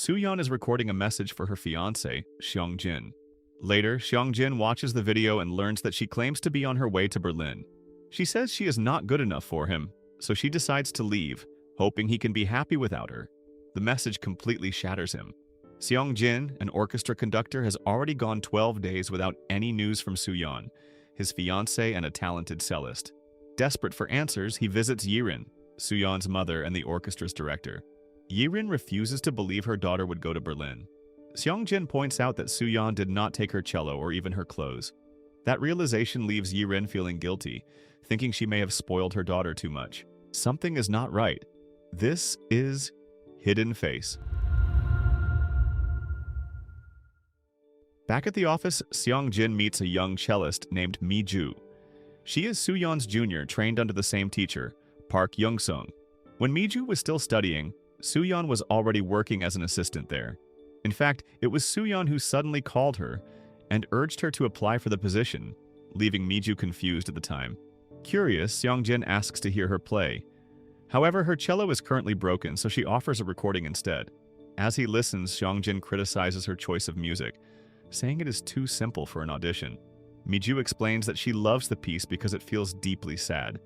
Soo-yeon is recording a message for her fiancé, Seong-jin. Later, Seong-jin watches the video and learns that she claims to be on her way to Berlin. She says she is not good enough for him, so she decides to leave, hoping he can be happy without her. The message completely shatters him. Seong-jin, an orchestra conductor, has already gone 12 days without any news from Soo-yeon, his fiancée and a talented cellist. Desperate for answers, he visits Yirin, Soo-yeon's mother and the orchestra's director. Yirin refuses to believe her daughter would go to Berlin. Seong-jin points out that Soo-yeon did not take her cello or even her clothes. That realization leaves Yirin feeling guilty, thinking she may have spoiled her daughter too much. Something is not right. This is Hidden Face. Back at the office, Seong-jin meets a young cellist named Mi-ju. She is Soo-yeon's junior, trained under the same teacher, Park Young-sung. When Mi-ju was still studying, Soo-yeon was already working as an assistant there. In fact, it was Soo-yeon who suddenly called her and urged her to apply for the position, leaving Mi-ju confused at the time. Curious, Seong-jin asks to hear her play. However, her cello is currently broken, so she offers a recording instead. As he listens, Seong-jin criticizes her choice of music, saying it is too simple for an audition. Mi-ju explains that she loves the piece because it feels deeply sad,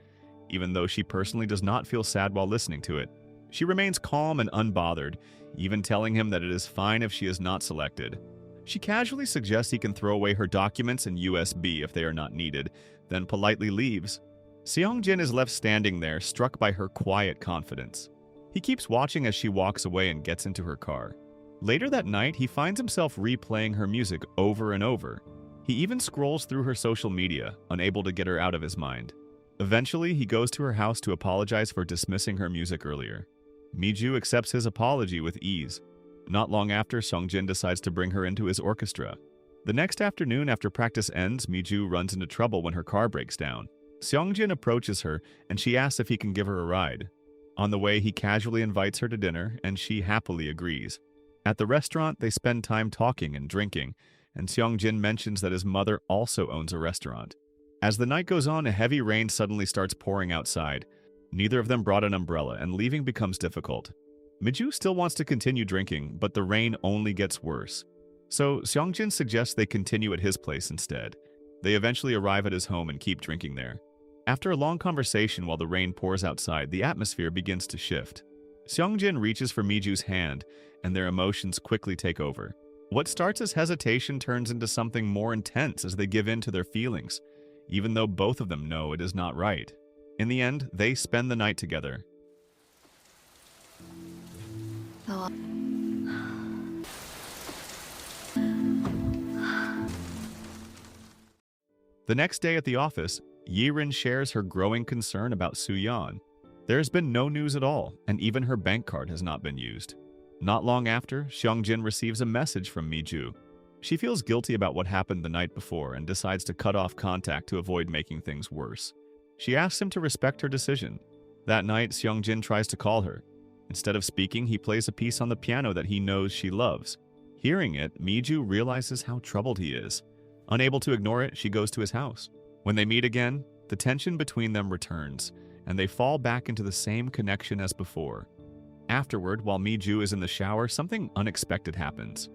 even though she personally does not feel sad while listening to it. She remains calm and unbothered, even telling him that it is fine if she is not selected. She casually suggests he can throw away her documents and USB if they are not needed, then politely leaves. Seong-jin is left standing there, struck by her quiet confidence. He keeps watching as she walks away and gets into her car. Later that night, he finds himself replaying her music over and over. He even scrolls through her social media, unable to get her out of his mind. Eventually, he goes to her house to apologize for dismissing her music earlier. Mi-ju accepts his apology with ease. Not long after, Seong-jin decides to bring her into his orchestra. The next afternoon after practice ends, Mi-ju runs into trouble when her car breaks down. Seong-jin approaches her, and she asks if he can give her a ride. On the way, he casually invites her to dinner, and she happily agrees. At the restaurant, they spend time talking and drinking, and Seong-jin mentions that his mother also owns a restaurant. As the night goes on, a heavy rain suddenly starts pouring outside. Neither of them brought an umbrella, and leaving becomes difficult. Mi-ju still wants to continue drinking, but the rain only gets worse. So Seong-jin suggests they continue at his place instead. They eventually arrive at his home and keep drinking there. After a long conversation while the rain pours outside, the atmosphere begins to shift. Seong-jin reaches for Mi-ju's hand, and their emotions quickly take over. What starts as hesitation turns into something more intense as they give in to their feelings, even though both of them know it is not right. In the end, they spend the night together. The next day at the office, Yirin shares her growing concern about Soo-yeon. There has been no news at all, and even her bank card has not been used. Not long after, Seong-jin receives a message from Mi-ju. She feels guilty about what happened the night before and decides to cut off contact to avoid making things worse. She asks him to respect her decision. That night, Seong-jin tries to call her. Instead of speaking, he plays a piece on the piano that he knows she loves. Hearing it, Mi-ju realizes how troubled he is. Unable to ignore it, she goes to his house. When they meet again, the tension between them returns, and they fall back into the same connection as before. Afterward, while Mi-ju is in the shower, something unexpected happens.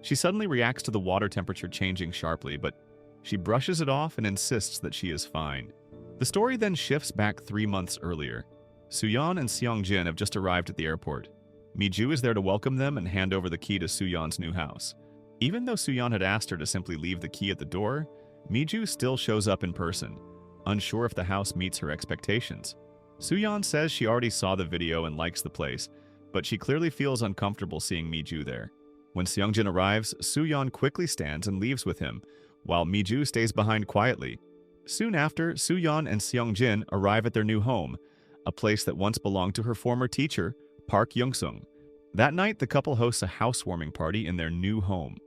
She suddenly reacts to the water temperature changing sharply, but she brushes it off and insists that she is fine. The story then shifts back 3 months earlier. Soo-yeon and Seong-jin have just arrived at the airport. Mi-ju is there to welcome them and hand over the key to Soo-yeon's new house. Even though Soo-yeon had asked her to simply leave the key at the door, Mi-ju still shows up in person, unsure if the house meets her expectations. Soo-yeon says she already saw the video and likes the place, but she clearly feels uncomfortable seeing Mi-ju there. When Seong-jin arrives, Soo-yeon quickly stands and leaves with him, while Mi-ju stays behind quietly. Soon after, Soo-yeon and Seong-jin arrive at their new home, a place that once belonged to her former teacher, Park Young-sung. That night, the couple hosts a housewarming party in their new home.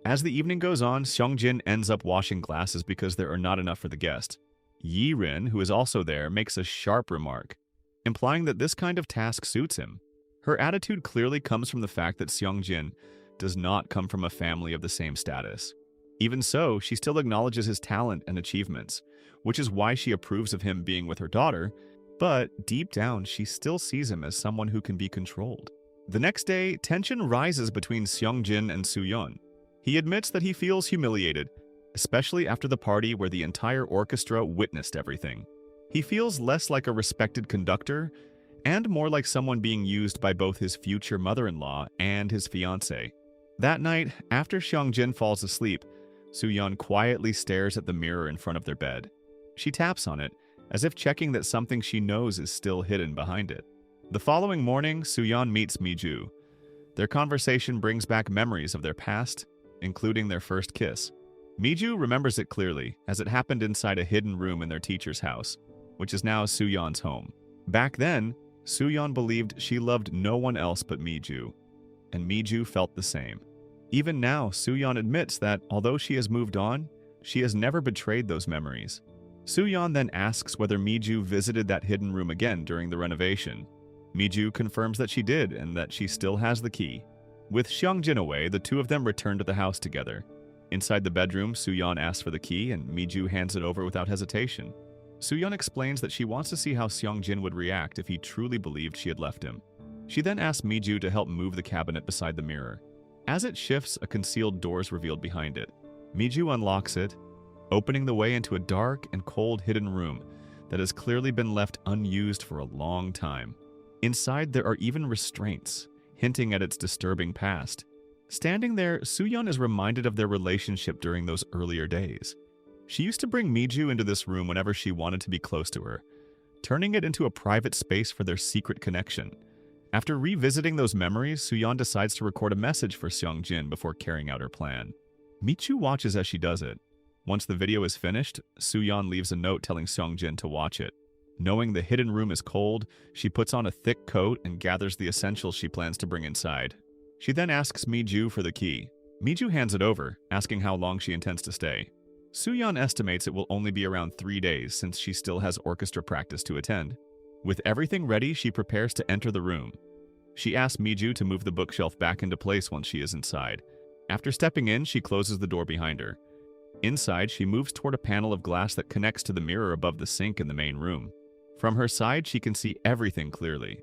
As the evening goes on, Seong-jin ends up washing glasses because there are not enough for the guest. Yirin, who is also there, makes a sharp remark, implying that this kind of task suits him. Her attitude clearly comes from the fact that Seong-jin does not come from a family of the same status. Even so, she still acknowledges his talent and achievements, which is why she approves of him being with her daughter, but deep down she still sees him as someone who can be controlled. The next day, tension rises between Seongjin and Sooyeon. He admits that he feels humiliated, especially after the party where the entire orchestra witnessed everything. He feels less like a respected conductor and more like someone being used by both his future mother-in-law and his fiancé. That night, after Seongjin falls asleep, Sooyeon quietly stares at the mirror in front of their bed. She taps on it, as if checking that something she knows is still hidden behind it. The following morning, Sooyeon meets Mi-ju. Their conversation brings back memories of their past, including their first kiss. Mi-ju remembers it clearly, as it happened inside a hidden room in their teacher's house, which is now Sooyeon's home. Back then, Sooyeon believed she loved no one else but Mi-ju, and Mi-ju felt the same. Even now, Sooyeon admits that, although she has moved on, she has never betrayed those memories. Sooyeon then asks whether Mi-ju visited that hidden room again during the renovation. Mi-ju confirms that she did and that she still has the key. With Seongjin away, the two of them return to the house together. Inside the bedroom, Sooyeon asks for the key and Mi-ju hands it over without hesitation. Sooyeon explains that she wants to see how Seongjin would react if he truly believed she had left him. She then asks Mi-ju to help move the cabinet beside the mirror. As it shifts, a concealed door is revealed behind it. Mi-ju unlocks it, opening the way into a dark and cold hidden room that has clearly been left unused for a long time. Inside, there are even restraints, hinting at its disturbing past. Standing there, Sooyeon is reminded of their relationship during those earlier days. She used to bring Mi-ju into this room whenever she wanted to be close to her, turning it into a private space for their secret connection. After revisiting those memories, Sooyeon decides to record a message for Seongjin before carrying out her plan. Mi-ju watches as she does it. Once the video is finished, Sooyeon leaves a note telling Seongjin to watch it. Knowing the hidden room is cold, she puts on a thick coat and gathers the essentials she plans to bring inside. She then asks Mi-ju for the key. Mi-ju hands it over, asking how long she intends to stay. Sooyeon estimates it will only be around 3 days since she still has orchestra practice to attend. With everything ready, she prepares to enter the room. She asks Mi-ju to move the bookshelf back into place once she is inside. After stepping in, she closes the door behind her. Inside, she moves toward a panel of glass that connects to the mirror above the sink in the main room. From her side, she can see everything clearly.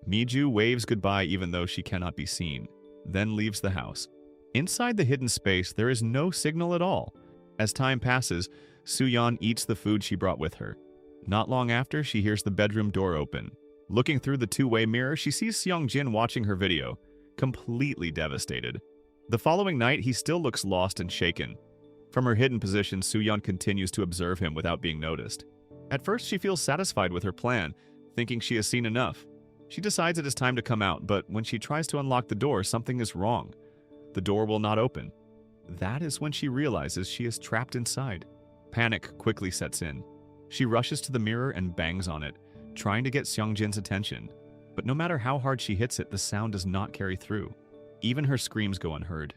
Mi-ju waves goodbye even though she cannot be seen, then leaves the house. Inside the hidden space, there is no signal at all. As time passes, Sooyeon eats the food she brought with her. Not long after, she hears the bedroom door open. Looking through the two-way mirror, she sees Seongjin watching her video, completely devastated. The following night, he still looks lost and shaken. From her hidden position, Sooyeon continues to observe him without being noticed. At first, she feels satisfied with her plan, thinking she has seen enough. She decides it is time to come out, but when she tries to unlock the door, something is wrong. The door will not open. That is when she realizes she is trapped inside. Panic quickly sets in. She rushes to the mirror and bangs on it, trying to get Seongjin's attention. But no matter how hard she hits it, the sound does not carry through. Even her screams go unheard.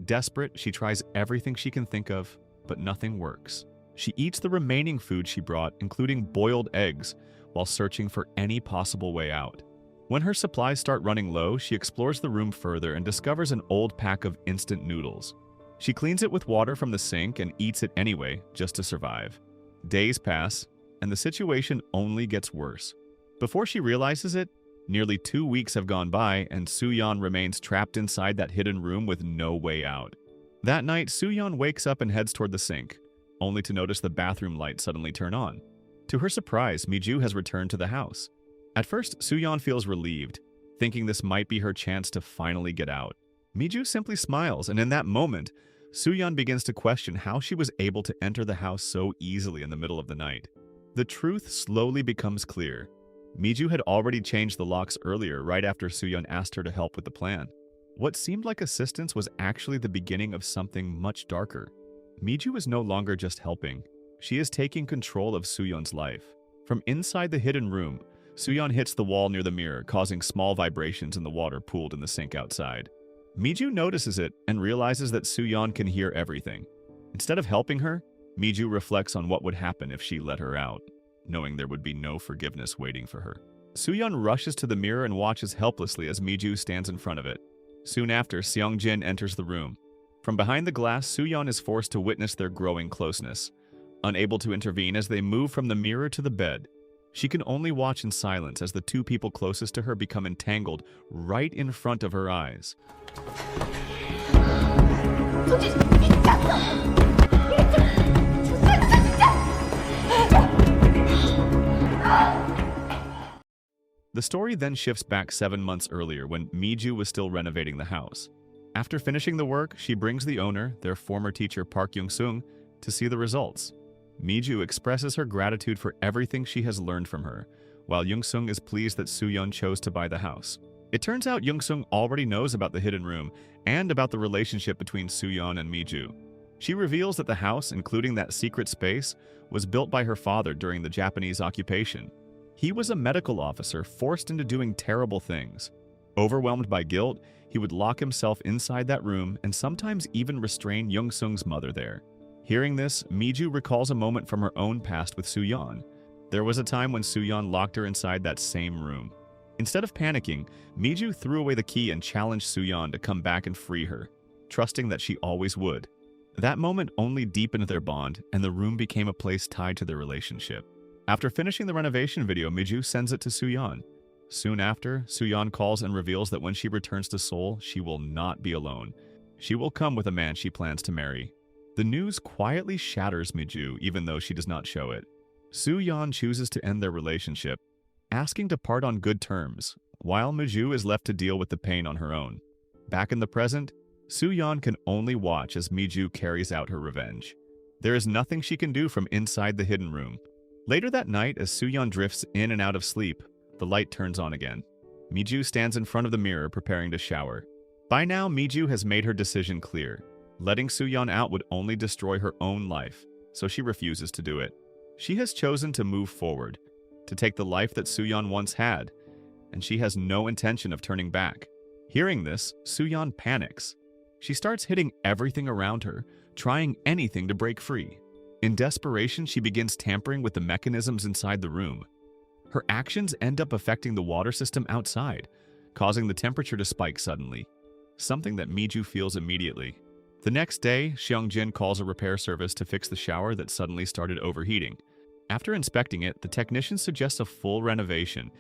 Desperate, she tries everything she can think of, but nothing works. She eats the remaining food she brought, including boiled eggs, while searching for any possible way out. When her supplies start running low, she explores the room further and discovers an old pack of instant noodles. She cleans it with water from the sink and eats it anyway, just to survive. Days pass, and the situation only gets worse. Before she realizes it, nearly 2 weeks have gone by, and Sooyeon remains trapped inside that hidden room with no way out. That night, Sooyeon wakes up and heads toward the sink, only to notice the bathroom light suddenly turn on. To her surprise, Mi-ju has returned to the house. At first, Sooyeon feels relieved, thinking this might be her chance to finally get out. Mi-ju simply smiles, and in that moment, Sooyeon begins to question how she was able to enter the house so easily in the middle of the night. The truth slowly becomes clear. Mi-ju had already changed the locks earlier, right after Sooyeon asked her to help with the plan. What seemed like assistance was actually the beginning of something much darker. Mi-ju is no longer just helping. She is taking control of Sooyeon's life. From inside the hidden room, Sooyeon hits the wall near the mirror, causing small vibrations in the water pooled in the sink outside. Mi-ju notices it and realizes that Sooyeon can hear everything. Instead of helping her, Mi-ju reflects on what would happen if she let her out, knowing there would be no forgiveness waiting for her. Sooyeon rushes to the mirror and watches helplessly as Mi-ju stands in front of it. Soon after, Seongjin enters the room. From behind the glass, Soo-yeon is forced to witness their growing closeness. Unable to intervene as they move from the mirror to the bed, she can only watch in silence as the two people closest to her become entangled right in front of her eyes. The story then shifts back 7 months earlier when Mi-ju was still renovating the house. After finishing the work, she brings the owner, their former teacher Park Young-sung, to see the results. Mi-ju expresses her gratitude for everything she has learned from her, while Young-sung is pleased that Soo-yeon chose to buy the house. It turns out Young-sung already knows about the hidden room and about the relationship between Soo-yeon and Mi-ju. She reveals that the house, including that secret space, was built by her father during the Japanese occupation. He was a medical officer forced into doing terrible things. Overwhelmed by guilt, he would lock himself inside that room and sometimes even restrain Young-sung's mother there. Hearing this, Mi-ju recalls a moment from her own past with Soo-yeon. There was a time when Soo-yeon locked her inside that same room. Instead of panicking, Mi-ju threw away the key and challenged Soo-yeon to come back and free her, trusting that she always would. That moment only deepened their bond, and the room became a place tied to their relationship. After finishing the renovation video, Mi-ju sends it to Soo-yeon. Soon after, Soo-yeon calls and reveals that when she returns to Seoul, she will not be alone. She will come with a man she plans to marry. The news quietly shatters Mi-ju, even though she does not show it. Soo-yeon chooses to end their relationship, asking to part on good terms, while Mi-ju is left to deal with the pain on her own. Back in the present, Soo-yeon can only watch as Mi-ju carries out her revenge. There is nothing she can do from inside the hidden room. Later that night, as Soo-yeon drifts in and out of sleep, the light turns on again. Mi-ju stands in front of the mirror preparing to shower. By now, Mi-ju has made her decision clear. Letting Soo-yeon out would only destroy her own life, so she refuses to do it. She has chosen to move forward, to take the life that Soo-yeon once had, and she has no intention of turning back. Hearing this, Soo-yeon panics. She starts hitting everything around her, trying anything to break free. In desperation, she begins tampering with the mechanisms inside the room. Her actions end up affecting the water system outside, causing the temperature to spike suddenly, something that Mi-ju feels immediately. The next day, Seong-jin calls a repair service to fix the shower that suddenly started overheating. After inspecting it, the technician suggests a full renovation,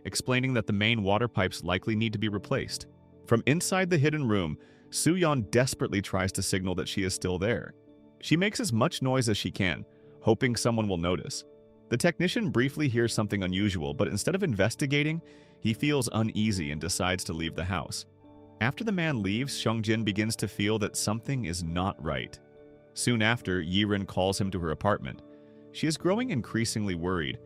explaining that the main water pipes likely need to be replaced. From inside the hidden room, Soo-yeon desperately tries to signal that she is still there. She makes as much noise as she can, hoping someone will notice. The technician briefly hears something unusual, but instead of investigating, he feels uneasy and decides to leave the house. After the man leaves, Seong-jin begins to feel that something is not right. Soon after, Yi-rin calls him to her apartment. She is growing increasingly worried,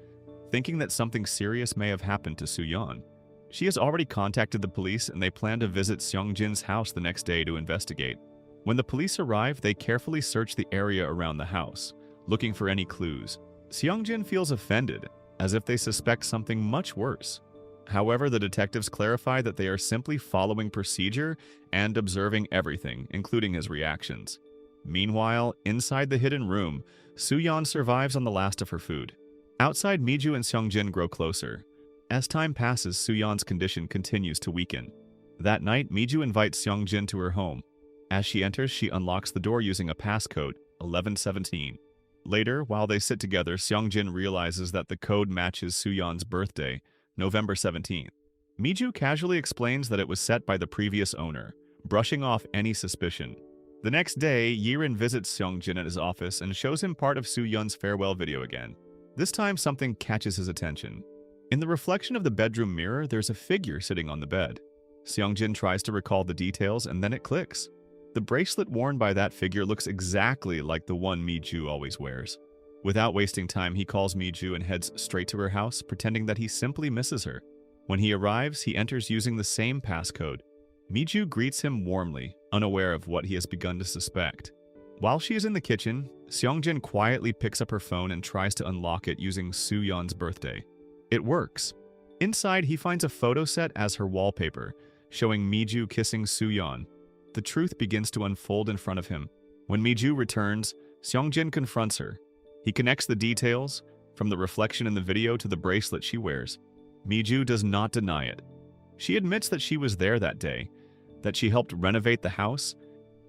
thinking that something serious may have happened to Soo-yeon. She has already contacted the police and they plan to visit Seong-jin's house the next day to investigate. When the police arrive, they carefully search the area around the house, looking for any clues. Seong-jin feels offended, as if they suspect something much worse. However, the detectives clarify that they are simply following procedure and observing everything, including his reactions. Meanwhile, inside the hidden room, Soo-yeon survives on the last of her food. Outside, Mi-ju and Seong-jin grow closer. As time passes, Soo-yeon's condition continues to weaken. That night, Mi-ju invites Seong-jin to her home. As she enters, she unlocks the door using a passcode, 1117. Later, while they sit together, Seong-jin realizes that the code matches Soo-yeon's birthday, November 17th. Mi-ju casually explains that it was set by the previous owner, brushing off any suspicion. The next day, Yi-rin visits Seong-jin at his office and shows him part of Soo-yeon's farewell video again. This time, something catches his attention. In the reflection of the bedroom mirror, there's a figure sitting on the bed. Seong-jin tries to recall the details, and then it clicks. The bracelet worn by that figure looks exactly like the one Mi-ju always wears. Without wasting time, he calls Mi-ju and heads straight to her house, pretending that he simply misses her. When he arrives, he enters using the same passcode. Mi-ju greets him warmly, unaware of what he has begun to suspect. While she is in the kitchen, Seong-jin quietly picks up her phone and tries to unlock it using Soo-yeon's birthday. It works. Inside, he finds a photo set as her wallpaper, showing Mi-ju kissing Soo-yeon. The truth begins to unfold in front of him. When Mi-ju returns, Seong-jin confronts her. He connects the details, from the reflection in the video to the bracelet she wears. Mi-ju does not deny it. She admits that she was there that day, that she helped renovate the house,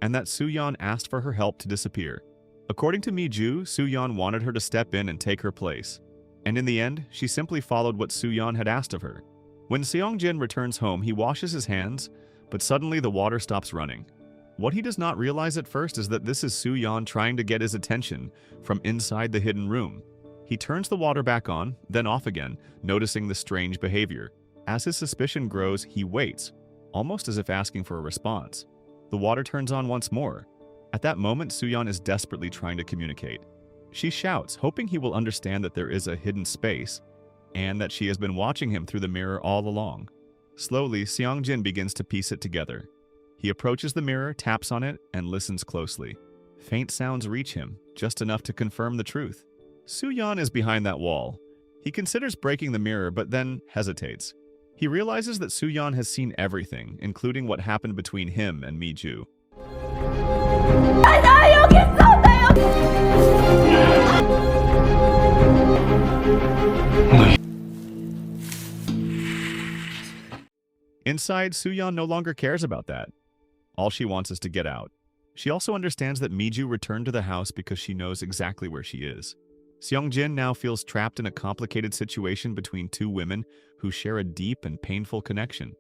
and that Soo-yeon asked for her help to disappear. According to Mi-ju, Soo-yeon wanted her to step in and take her place. And in the end, she simply followed what Soo-yeon had asked of her. When Seong-jin returns home, he washes his hands, but suddenly the water stops running. What he does not realize at first is that this is Soo-yeon trying to get his attention from inside the hidden room. He turns the water back on, then off again, noticing the strange behavior. As his suspicion grows, he waits, almost as if asking for a response. The water turns on once more. At that moment, Soo-yeon is desperately trying to communicate. She shouts, hoping he will understand that there is a hidden space, and that she has been watching him through the mirror all along. Slowly, Seong-jin begins to piece it together. He approaches the mirror, taps on it, and listens closely. Faint sounds reach him, just enough to confirm the truth. Soo-yeon is behind that wall. He considers breaking the mirror, but then hesitates. He realizes that Soo-yeon has seen everything, including what happened between him and Mi-ju. Inside, Soo-yeon no longer cares about that. All she wants is to get out. She also understands that Mi-ju returned to the house because she knows exactly where she is. Seong-jin now feels trapped in a complicated situation between two women who share a deep and painful connection.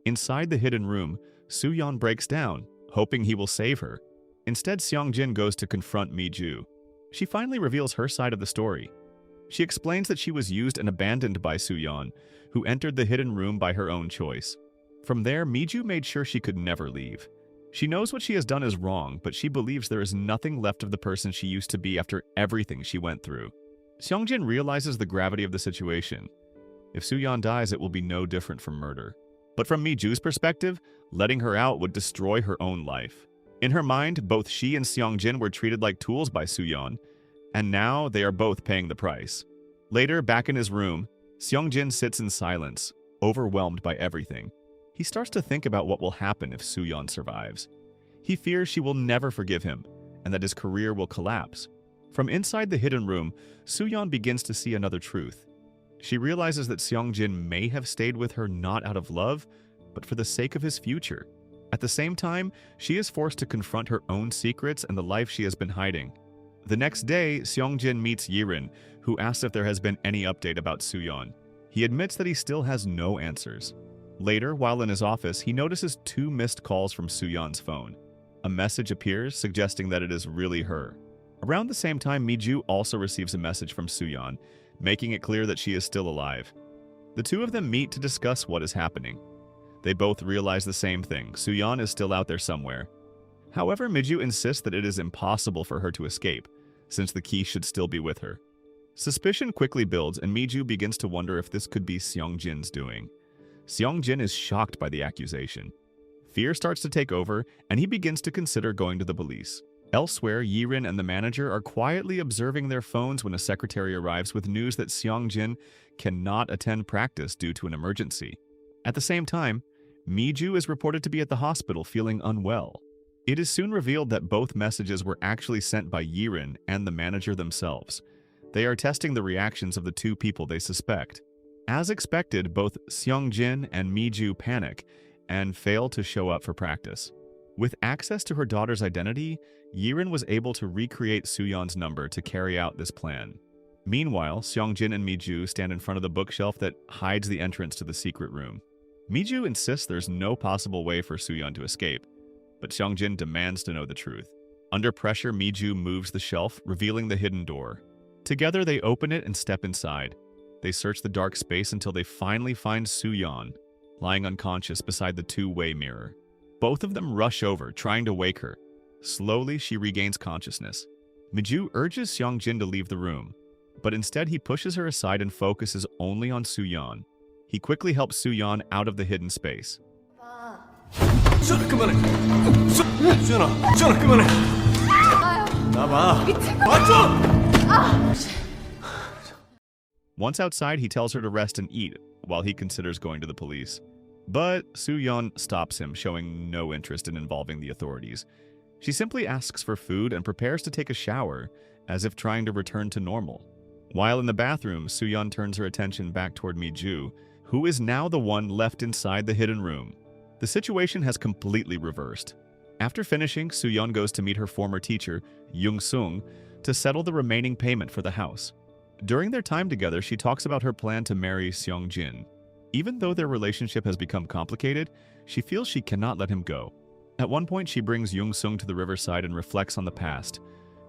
Inside the hidden room, Soo-yeon breaks down, hoping he will save her. Instead, Seong-jin goes to confront Mi-ju. She finally reveals her side of the story. She explains that she was used and abandoned by Soo-yeon, who entered the hidden room by her own choice. From there, Mi-ju made sure she could never leave. She knows what she has done is wrong, but she believes there is nothing left of the person she used to be after everything she went through. Seong-jin realizes the gravity of the situation. If Soo-yeon dies, it will be no different from murder. But from Mi-ju's perspective, letting her out would destroy her own life. In her mind, both she and Seong-jin were treated like tools by Soo-yeon, and now they are both paying the price. Later, back in his room, Seong-jin sits in silence, overwhelmed by everything. He starts to think about what will happen if Soo-yeon survives. He fears she will never forgive him, and that his career will collapse. From inside the hidden room, Soo-yeon begins to see another truth. She realizes that Seong-jin may have stayed with her not out of love, but for the sake of his future. At the same time, she is forced to confront her own secrets and the life she has been hiding. The next day, Seong-jin meets Yirin, who asks if there has been any update about Soo-yeon. He admits that he still has no answers. Later, while in his office, he notices 2 missed calls from Soo-yeon's phone. A message appears, suggesting that it is really her. Around the same time, Mi-ju also receives a message from Soo-yeon, making it clear that she is still alive. The two of them meet to discuss what is happening. They both realize the same thing: Soo-yeon is still out there somewhere. However, Mi-ju insists that it is impossible for her to escape, since the key should still be with her. Suspicion quickly builds, and Mi-ju begins to wonder if this could be Seong-jin's doing. Seong-jin is shocked by the accusation. Fear starts to take over, and he begins to consider going to the police. Elsewhere, Yirin and the manager are quietly observing their phones when a secretary arrives with news that Seong-jin cannot attend practice due to an emergency. At the same time, Mi-ju is reported to be at the hospital feeling unwell. It is soon revealed that both messages were actually sent by Yirin and the manager themselves. They are testing the reactions of the two people they suspect. As expected, both Seong-jin and Mi-ju panic and fail to show up for practice. With access to her daughter's identity, Yirin was able to recreate Soo-yeon's number to carry out this plan. Meanwhile, Seong-jin and Mi-ju stand in front of the bookshelf that hides the entrance to the secret room. Mi-ju insists there's no possible way for Soo-yeon to escape, but Seong-jin demands to know the truth. Under pressure, Mi-ju moves the shelf, revealing the hidden door. Together, they open it and step inside. They search the dark space until they finally find Soo-yeon, lying unconscious beside the two-way mirror. Both of them rush over, trying to wake her. Slowly, she regains consciousness. Mi-ju urges Seong-jin to leave the room, but instead he pushes her aside and focuses only on Soo-yeon. He quickly helps Soo-yeon out of the hidden space. 수연아 그만해. 수연아 그만해. 나봐. 맞죠? Once outside, he tells her to rest and eat, while he considers going to the police. But Soo-yeon stops him, showing no interest in involving the authorities. She simply asks for food and prepares to take a shower, as if trying to return to normal. While in the bathroom, Soo-yeon turns her attention back toward Mi-ju, who is now the one left inside the hidden room. The situation has completely reversed. After finishing, Soo-yeon goes to meet her former teacher, Young-sung, to settle the remaining payment for the house. During their time together, she talks about her plan to marry Seong-jin. Even though their relationship has become complicated, she feels she cannot let him go. At one point, she brings Young-sung to the riverside and reflects on the past,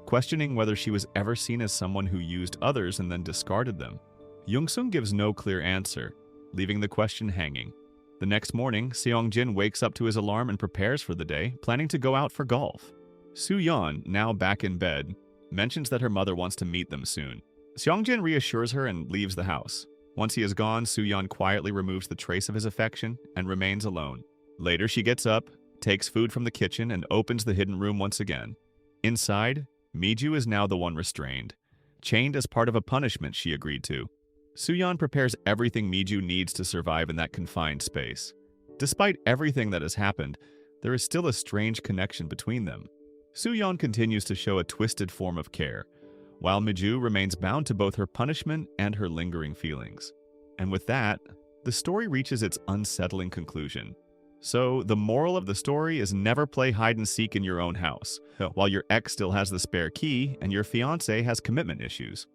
questioning whether she was ever seen as someone who used others and then discarded them. Young-sung gives no clear answer, leaving the question hanging. The next morning, Seong-jin wakes up to his alarm and prepares for the day, planning to go out for golf. Soo-yeon, now back in bed, mentions that her mother wants to meet them soon. Seong-jin reassures her and leaves the house. Once he is gone, Soo-yeon quietly removes the trace of his affection and remains alone. Later, she gets up, takes food from the kitchen, and opens the hidden room once again. Inside, Mi-ju is now the one restrained, chained as part of a punishment she agreed to. Soo-yeon prepares everything Mi-ju needs to survive in that confined space. Despite everything that has happened, there is still a strange connection between them. Soo-yeon continues to show a twisted form of care, while Mi-ju remains bound to both her punishment and her lingering feelings. And with that, the story reaches its unsettling conclusion. So, the moral of the story is never play hide-and-seek in your own house, while your ex still has the spare key and your fiancé has commitment issues.